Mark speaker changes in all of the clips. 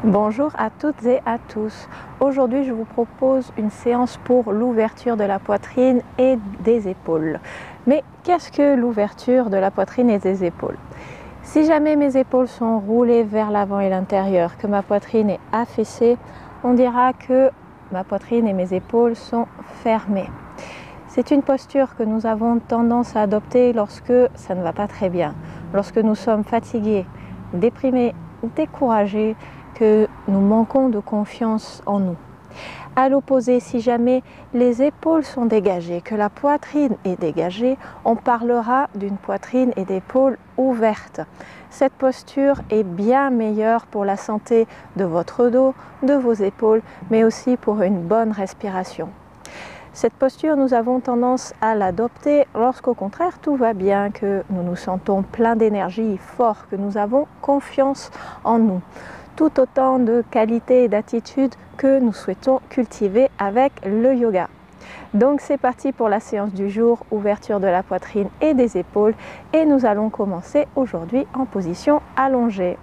Speaker 1: Bonjour à toutes et à tous. Aujourd'hui, je vous propose une séance pour l'ouverture de la poitrine et des épaules. Mais qu'est-ce que l'ouverture de la poitrine et des épaules? Si jamais mes épaules sont roulées vers l'avant et l'intérieur, que ma poitrine est affaissée, on dira que ma poitrine et mes épaules sont fermées. C'est une posture que nous avons tendance à adopter lorsque ça ne va pas très bien, lorsque nous sommes fatigués, déprimés, découragés, que nous manquons de confiance en nous. À l'opposé, si jamais les épaules sont dégagées, que la poitrine est dégagée, on parlera d'une poitrine et d'épaules ouvertes. Cette posture est bien meilleure pour la santé de votre dos, de vos épaules, mais aussi pour une bonne respiration. Cette posture, nous avons tendance à l'adopter lorsqu'au contraire tout va bien, que nous nous sentons pleins d'énergie, forts, que nous avons confiance en nous. Tout autant de qualités et d'attitudes que nous souhaitons cultiver avec le yoga. Donc c'est parti pour la séance du jour, ouverture de la poitrine et des épaules, et nous allons commencer aujourd'hui en position allongée.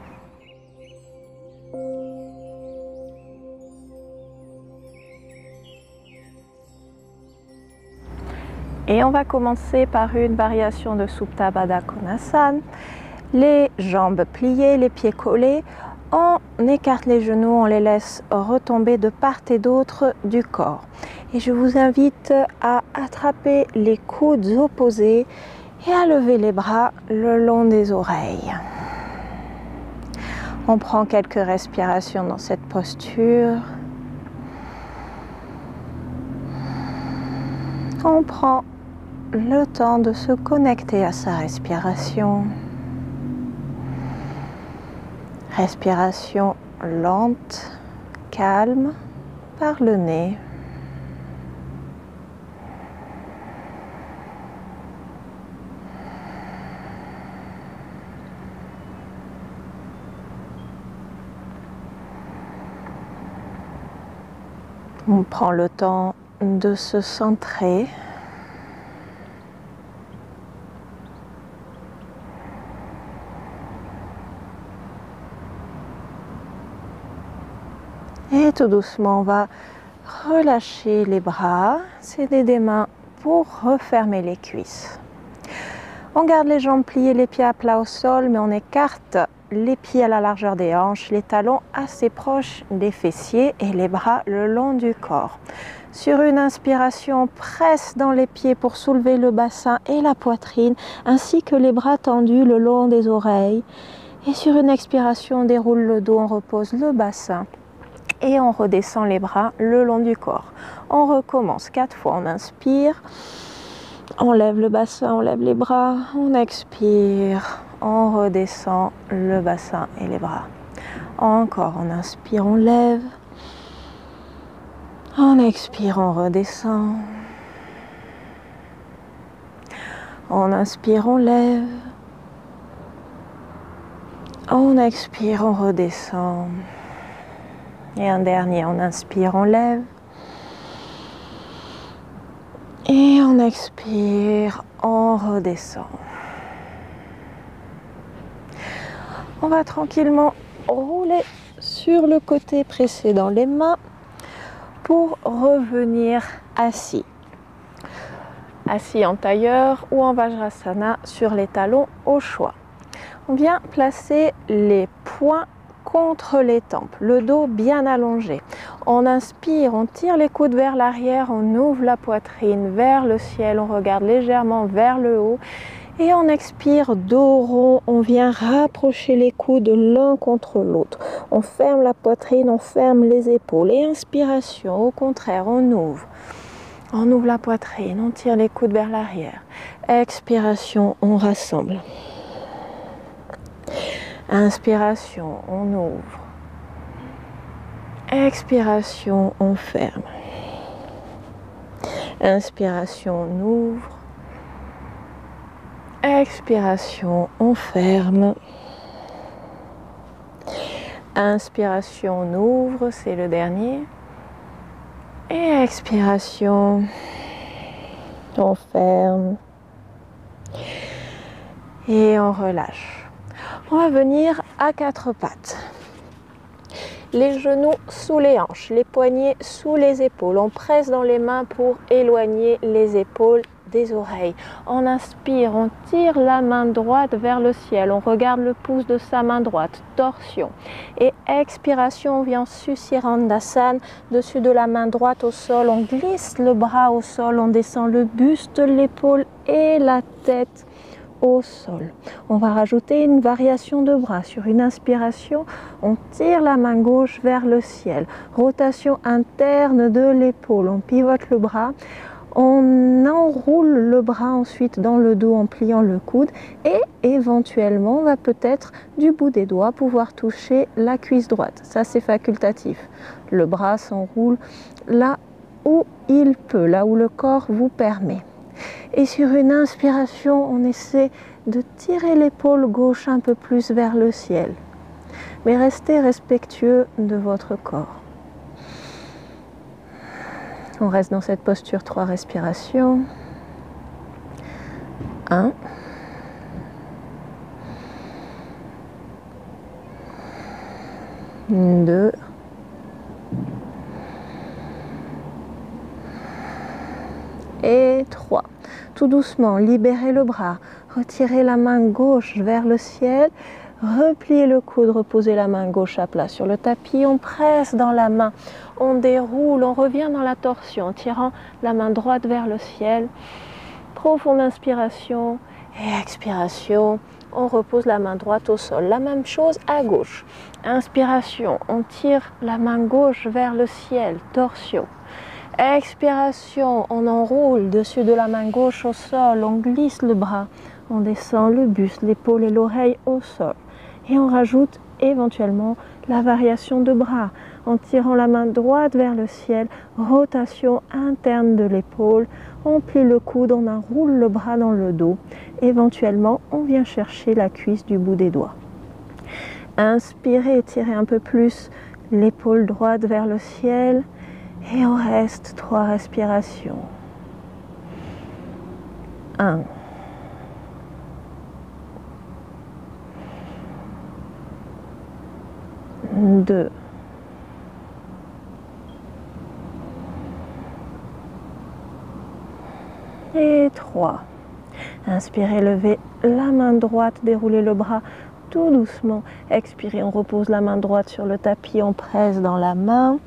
Speaker 1: Et on va commencer par une variation de Supta Baddha Konasana. Les jambes pliées, les pieds collés. On écarte les genoux, on les laisse retomber de part et d'autre du corps. Et je vous invite à attraper les coudes opposés et à lever les bras le long des oreilles. On prend quelques respirations dans cette posture. On prend le temps de se connecter à sa respiration. Respiration lente, calme, par le nez. On prend le temps de se centrer. Et tout doucement, on va relâcher les bras, céder des mains pour refermer les cuisses. On garde les jambes pliées, les pieds à plat au sol, mais on écarte les pieds à la largeur des hanches, les talons assez proches des fessiers et les bras le long du corps. Sur une inspiration, on presse dans les pieds pour soulever le bassin et la poitrine, ainsi que les bras tendus le long des oreilles. Et sur une expiration, on déroule le dos, on repose le bassin. Et on redescend les bras le long du corps. On recommence 4 fois, on inspire, on lève le bassin, on lève les bras, on expire, on redescend le bassin et les bras. Encore, on inspire, on lève, on expire, on redescend, on inspire, on lève, on expire, on redescend. Et un dernier, on inspire, on lève. Et on expire, on redescend. On va tranquillement rouler sur le côté précédent les mains pour revenir assis. Assis en tailleur ou en Vajrasana sur les talons au choix. On vient placer les poings contre les tempes, le dos bien allongé. On inspire, on tire les coudes vers l'arrière, on ouvre la poitrine vers le ciel, on regarde légèrement vers le haut et on expire, dos rond, on vient rapprocher les coudes l'un contre l'autre. On ferme la poitrine, on ferme les épaules et inspiration, au contraire, on ouvre. On ouvre la poitrine, on tire les coudes vers l'arrière. Expiration, on rassemble. Inspiration, on ouvre. Expiration, on ferme. Inspiration, on ouvre. Expiration, on ferme. Inspiration, on ouvre, c'est le dernier. Et expiration, on ferme. Et on relâche. On va venir à quatre pattes. Les genoux sous les hanches, les poignets sous les épaules. On presse dans les mains pour éloigner les épaules des oreilles. On inspire, on tire la main droite vers le ciel. On regarde le pouce de sa main droite, torsion. Et expiration, on vient en Susirandasana, dessus de la main droite au sol. On glisse le bras au sol, on descend le buste, l'épaule et la tête au sol. On va rajouter une variation de bras. Sur une inspiration, on tire la main gauche vers le ciel. Rotation interne de l'épaule. On pivote le bras. On enroule le bras ensuite dans le dos en pliant le coude et éventuellement on va peut-être du bout des doigts pouvoir toucher la cuisse droite. Ça c'est facultatif. Le bras s'enroule là où il peut, là où le corps vous permet. Et sur une inspiration, on essaie de tirer l'épaule gauche un peu plus vers le ciel. Mais restez respectueux de votre corps. On reste dans cette posture 3 respirations. 1. 2. 3. Tout doucement, libérez le bras, retirez la main gauche vers le ciel, repliez le coude, reposez la main gauche à plat sur le tapis, on presse dans la main, on déroule, on revient dans la torsion, en tirant la main droite vers le ciel. Profonde inspiration et expiration, on repose la main droite au sol. La même chose à gauche. Inspiration, on tire la main gauche vers le ciel, torsion. Expiration, on enroule dessus de la main gauche au sol, on glisse le bras, on descend le buste, l'épaule et l'oreille au sol. Et on rajoute éventuellement la variation de bras en tirant la main droite vers le ciel, rotation interne de l'épaule, on plie le coude, on enroule le bras dans le dos. Éventuellement, on vient chercher la cuisse du bout des doigts. Inspirez, tirez un peu plus l'épaule droite vers le ciel. Et on reste 3 respirations. 1. 2. 3. Inspirez, levez la main droite, déroulez le bras tout doucement. Expirez, on repose la main droite sur le tapis, on presse dans la main.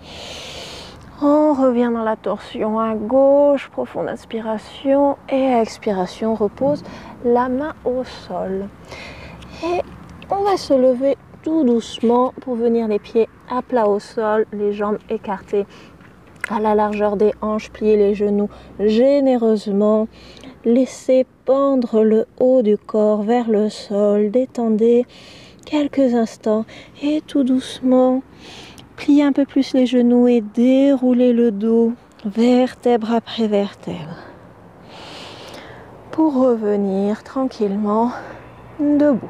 Speaker 1: On revient dans la torsion à gauche, profonde inspiration et expiration, repose la main au sol. Et on va se lever tout doucement pour venir les pieds à plat au sol, les jambes écartées à la largeur des hanches, plier les genoux généreusement, laissez pendre le haut du corps vers le sol, détendez quelques instants et tout doucement, pliez un peu plus les genoux et déroulez le dos, vertèbre après vertèbre. Pour revenir tranquillement debout.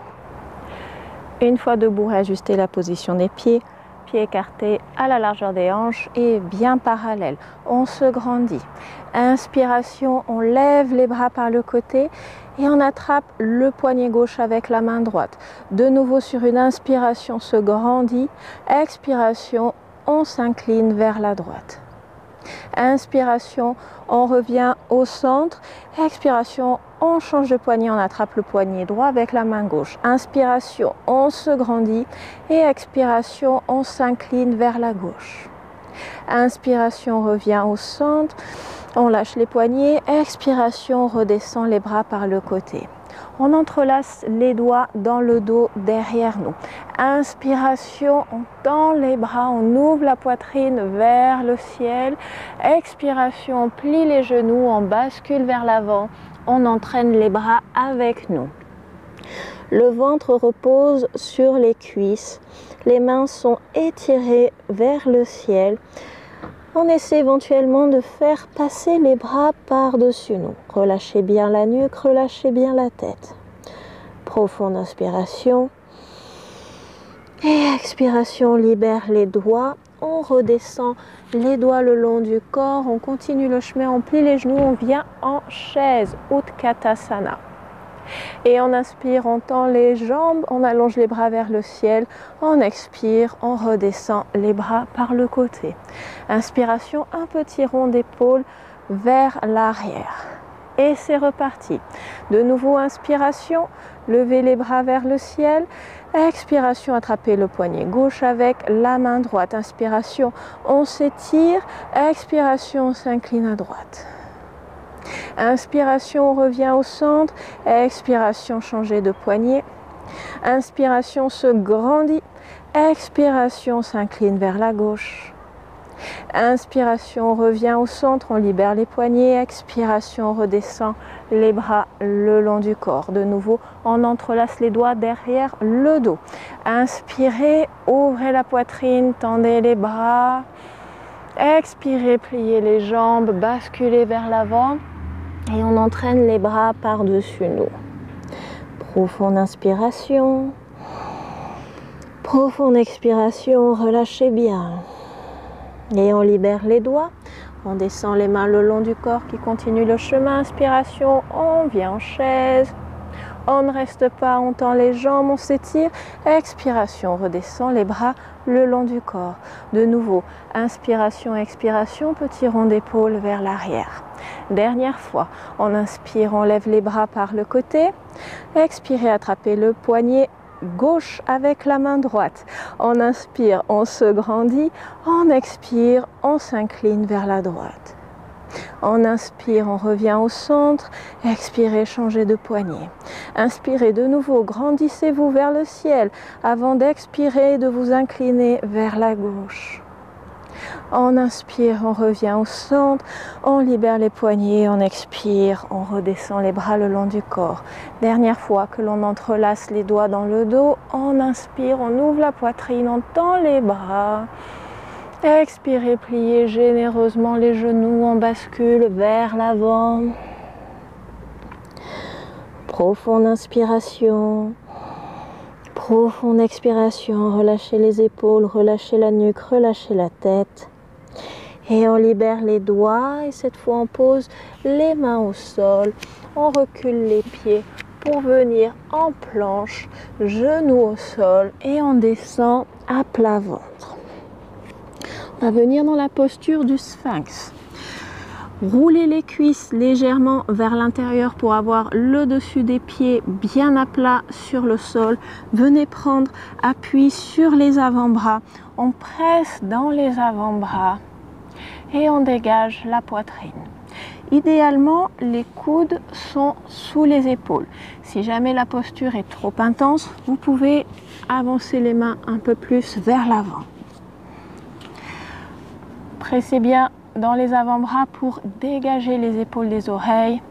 Speaker 1: Une fois debout, réajustez la position des pieds, pieds écartés à la largeur des hanches et bien parallèles. On se grandit. Inspiration, on lève les bras par le côté et on attrape le poignet gauche avec la main droite. De nouveau sur une inspiration, se grandit. Expiration, on s'incline vers la droite. Inspiration, on revient au centre. Expiration, on change de poignet, on attrape le poignet droit avec la main gauche. Inspiration, on se grandit. Et expiration, on s'incline vers la gauche. Inspiration, on revient au centre. On lâche les poignets. Expiration, on redescend les bras par le côté. On entrelace les doigts dans le dos derrière nous. Inspiration, on tend les bras, on ouvre la poitrine vers le ciel. Expiration, on plie les genoux, on bascule vers l'avant. On entraîne les bras avec nous. Le ventre repose sur les cuisses. Les mains sont étirées vers le ciel. On essaie éventuellement de faire passer les bras par-dessus nous. Relâchez bien la nuque, relâchez bien la tête. Profonde inspiration. Et expiration, on libère les doigts. On redescend les doigts le long du corps. On continue le chemin, on plie les genoux, on vient en chaise, Utkatasana. Et on inspire, on tend les jambes, on allonge les bras vers le ciel. On expire, on redescend les bras par le côté. Inspiration, un petit rond d'épaule vers l'arrière. Et c'est reparti. De nouveau, inspiration, levez les bras vers le ciel. Expiration, attrapez le poignet gauche avec la main droite. Inspiration, on s'étire. Expiration, on s'incline à droite. Inspiration, on revient au centre. Expiration, changez de poignet. Inspiration, se grandit. Expiration, s'incline vers la gauche. Inspiration, on revient au centre, on libère les poignets. Expiration, on redescend les bras le long du corps. De nouveau, on entrelace les doigts derrière le dos. Inspirez, ouvrez la poitrine, tendez les bras. Expirez, pliez les jambes, basculez vers l'avant. Et on entraîne les bras par-dessus nous. Profonde inspiration. Profonde expiration, relâchez bien. Et on libère les doigts. On descend les mains le long du corps qui continue le chemin. Inspiration, on vient en chaise. On ne reste pas, on tend les jambes, on s'étire. Expiration, on redescend les bras le long du corps. De nouveau, inspiration, expiration, petit rond d'épaule vers l'arrière. Dernière fois, on inspire, on lève les bras par le côté. Expirez, attrapez le poignet gauche avec la main droite. On inspire, on se grandit. On expire, on s'incline vers la droite. On inspire, on revient au centre. Expirez, changez de poignet. Inspirez de nouveau, grandissez-vous vers le ciel avant d'expirer, de vous incliner vers la gauche. On inspire, on revient au centre, on libère les poignets, on expire, on redescend les bras le long du corps. Dernière fois que l'on entrelace les doigts dans le dos, on inspire, on ouvre la poitrine, on tend les bras. Expirez, pliez généreusement les genoux, on bascule vers l'avant. Profonde inspiration. Profonde expiration, relâchez les épaules, relâchez la nuque, relâchez la tête. Et on libère les doigts et cette fois on pose les mains au sol. On recule les pieds pour venir en planche, genoux au sol et on descend à plat ventre. On va venir dans la posture du sphinx. Roulez les cuisses légèrement vers l'intérieur pour avoir le dessus des pieds bien à plat sur le sol. Venez prendre appui sur les avant-bras. On presse dans les avant-bras et on dégage la poitrine. Idéalement, les coudes sont sous les épaules. Si jamais la posture est trop intense, vous pouvez avancer les mains un peu plus vers l'avant. Pressez bien dans les avant-bras pour dégager les épaules des oreilles.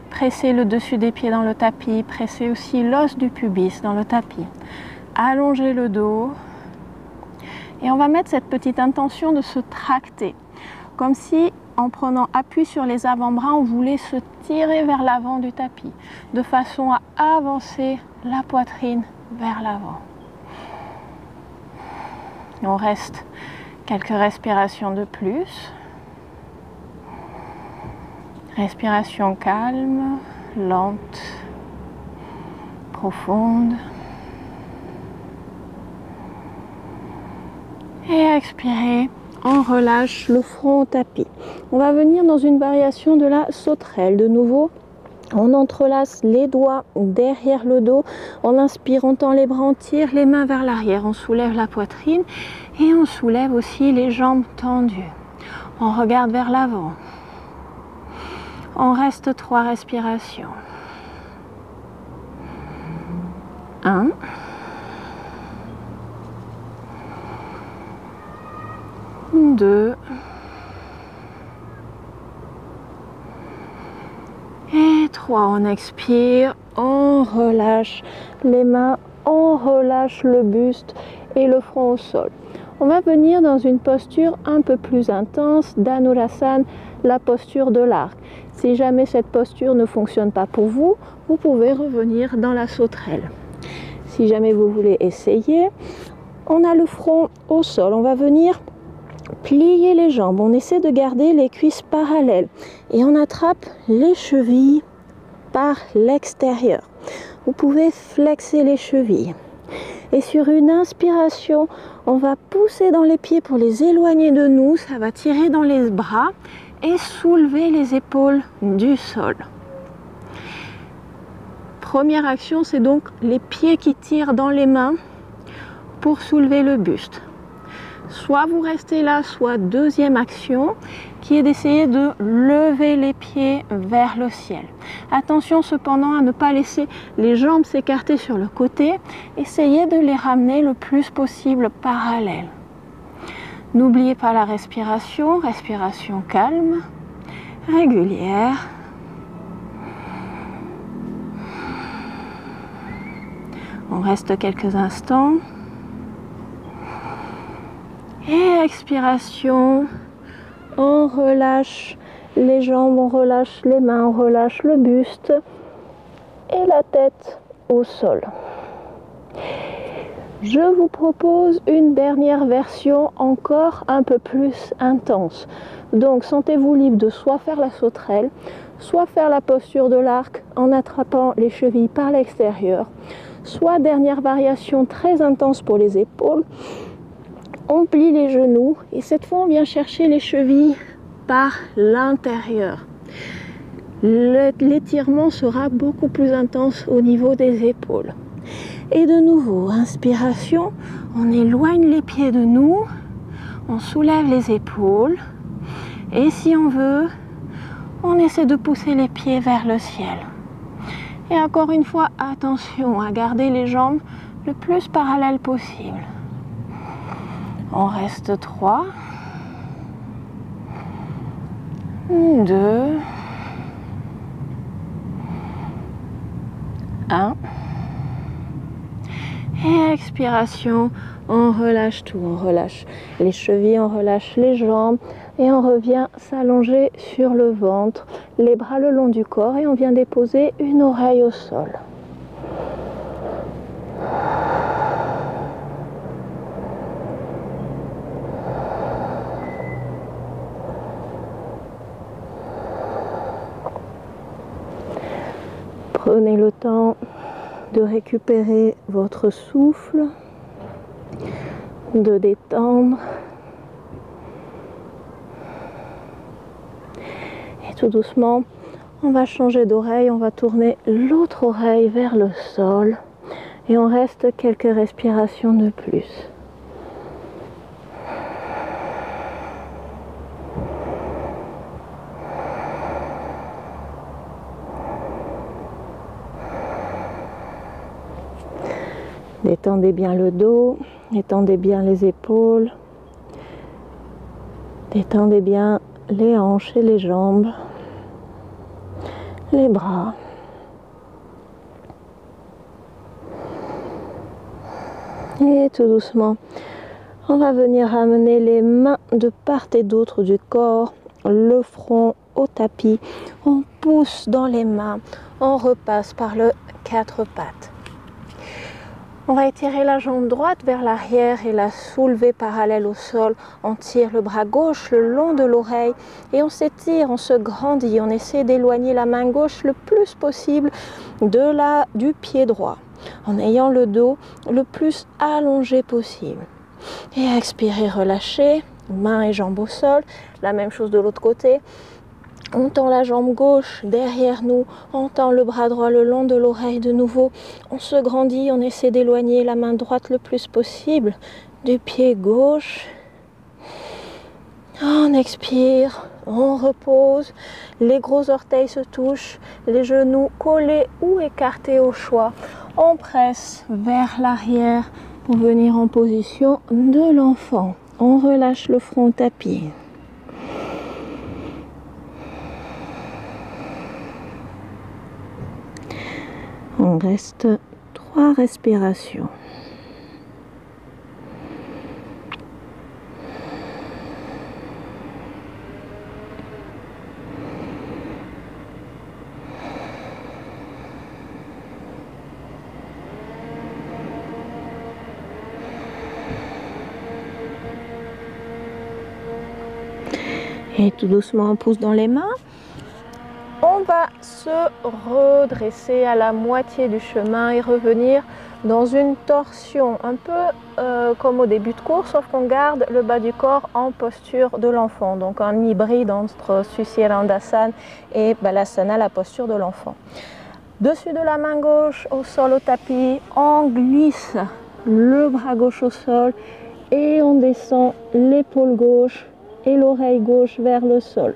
Speaker 1: Pressez le dessus des pieds dans le tapis. Pressez aussi l'os du pubis dans le tapis. Allongez le dos. Et on va mettre cette petite intention de se tracter. Comme si, en prenant appui sur les avant-bras, on voulait se tirer vers l'avant du tapis. De façon à avancer la poitrine vers l'avant. On reste quelques respirations de plus. Respiration calme, lente, profonde. Et expirez, on relâche le front au tapis. On va venir dans une variation de la sauterelle. De nouveau, on entrelace les doigts derrière le dos. On inspire, on tend les bras, on tire les mains vers l'arrière. On soulève la poitrine et on soulève aussi les jambes tendues. On regarde vers l'avant. On reste 3 respirations. 1. 2. Et 3. On expire, on relâche les mains, on relâche le buste et le front au sol. On va venir dans une posture un peu plus intense d'Anurasana, la posture de l'arc. Si jamais cette posture ne fonctionne pas pour vous, vous pouvez revenir dans la sauterelle. Si jamais vous voulez essayer, on a le front au sol. On va venir plier les jambes. On essaie de garder les cuisses parallèles et on attrape les chevilles par l'extérieur. vous pouvez flexer les chevilles. Et sur une inspiration, on va pousser dans les pieds pour les éloigner de nous. Ça va tirer dans les bras et soulever les épaules du sol. Première action, c'est donc les pieds qui tirent dans les mains pour soulever le buste. Soit vous restez là, soit deuxième action, qui est d'essayer de lever les pieds vers le ciel. Attention cependant à ne pas laisser les jambes s'écarter sur le côté. Essayez de les ramener le plus possible parallèles. N'oubliez pas la respiration, respiration calme, régulière. On reste quelques instants. Et expiration, on relâche les jambes, on relâche les mains, on relâche le buste et la tête au sol. Je vous propose une dernière version encore un peu plus intense. Donc sentez-vous libre de soit faire la sauterelle, soit faire la posture de l'arc en attrapant les chevilles par l'extérieur, soit dernière variation très intense pour les épaules. On plie les genoux et cette fois on vient chercher les chevilles par l'intérieur. L'étirement sera beaucoup plus intense au niveau des épaules. Et de nouveau, inspiration, on éloigne les pieds de nous, on soulève les épaules et si on veut, on essaie de pousser les pieds vers le ciel. Et encore une fois, attention à garder les jambes le plus parallèles possible. On reste 3, 2, 1. Et expiration, on relâche tout, on relâche les chevilles, on relâche les jambes et on revient s'allonger sur le ventre, les bras le long du corps et on vient déposer une oreille au sol. Prenez le temps de récupérer votre souffle, de détendre. Et tout doucement, on va changer d'oreille, on va tourner l'autre oreille vers le sol et on reste quelques respirations de plus. Détendez bien le dos, détendez bien les épaules, détendez bien les hanches et les jambes, les bras. Et tout doucement, on va venir amener les mains de part et d'autre du corps, le front au tapis. On pousse dans les mains, on repasse par le 4 pattes. On va étirer la jambe droite vers l'arrière et la soulever parallèle au sol. On tire le bras gauche le long de l'oreille et on s'étire, on se grandit. On essaie d'éloigner la main gauche le plus possible du pied droit en ayant le dos le plus allongé possible. Et expirez, relâchez, mains et jambes au sol. La même chose de l'autre côté. On tend la jambe gauche derrière nous, on tend le bras droit le long de l'oreille de nouveau. On se grandit, on essaie d'éloigner la main droite le plus possible du pied gauche. On expire, on repose, les gros orteils se touchent, les genoux collés ou écartés au choix. On presse vers l'arrière pour venir en position de l'enfant. On relâche le front au tapis. On reste 3 respirations. Et tout doucement, on pousse dans les mains. On va se redresser à la moitié du chemin et revenir dans une torsion, un peu comme au début de cours, sauf qu'on garde le bas du corps en posture de l'enfant, donc un hybride entre Sushirandasana et Balasana, la posture de l'enfant. Dessus de la main gauche au sol au tapis, on glisse le bras gauche au sol et on descend l'épaule gauche et l'oreille gauche vers le sol.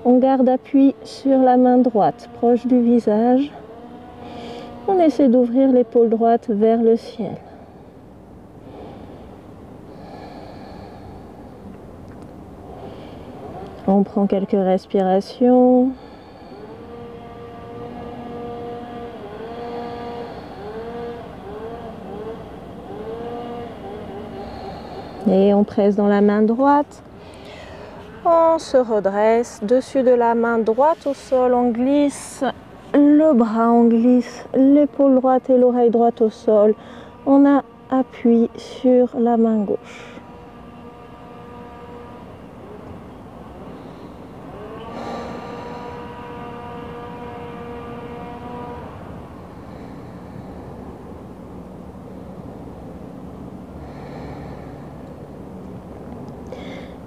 Speaker 1: On garde appui sur la main droite, proche du visage. On essaie d'ouvrir l'épaule droite vers le ciel. On prend quelques respirations. Et on presse dans la main droite. On se redresse. Dessus de la main droite au sol, on glisse le bras, on glisse l'épaule droite et l'oreille droite au sol. On a appui sur la main gauche.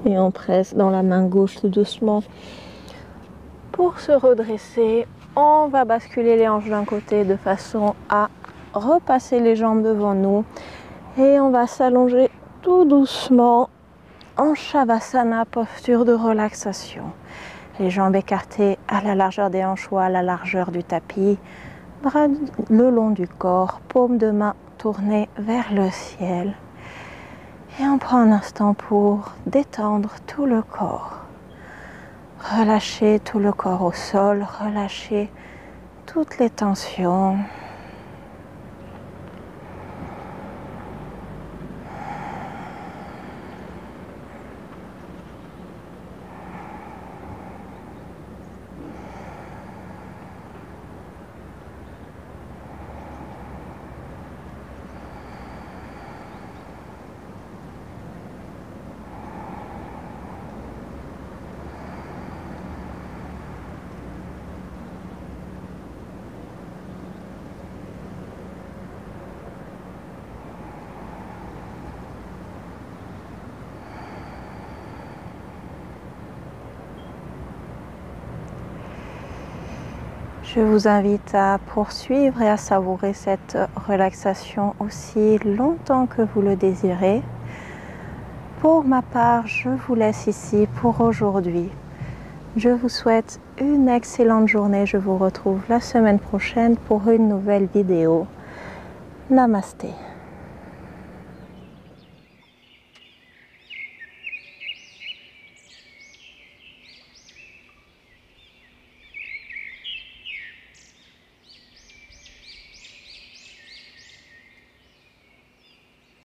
Speaker 1: Et on presse dans la main gauche tout doucement. Pour se redresser, on va basculer les hanches d'un côté de façon à repasser les jambes devant nous. Et on va s'allonger tout doucement en Shavasana, posture de relaxation. Les jambes écartées à la largeur des hanches ou à la largeur du tapis. Bras le long du corps, paume de main tournée vers le ciel. Et on prend un instant pour détendre tout le corps. Relâcher tout le corps au sol, relâcher toutes les tensions. Je vous invite à poursuivre et à savourer cette relaxation aussi longtemps que vous le désirez. Pour ma part, je vous laisse ici pour aujourd'hui. Je vous souhaite une excellente journée. Je vous retrouve la semaine prochaine pour une nouvelle vidéo. Namasté.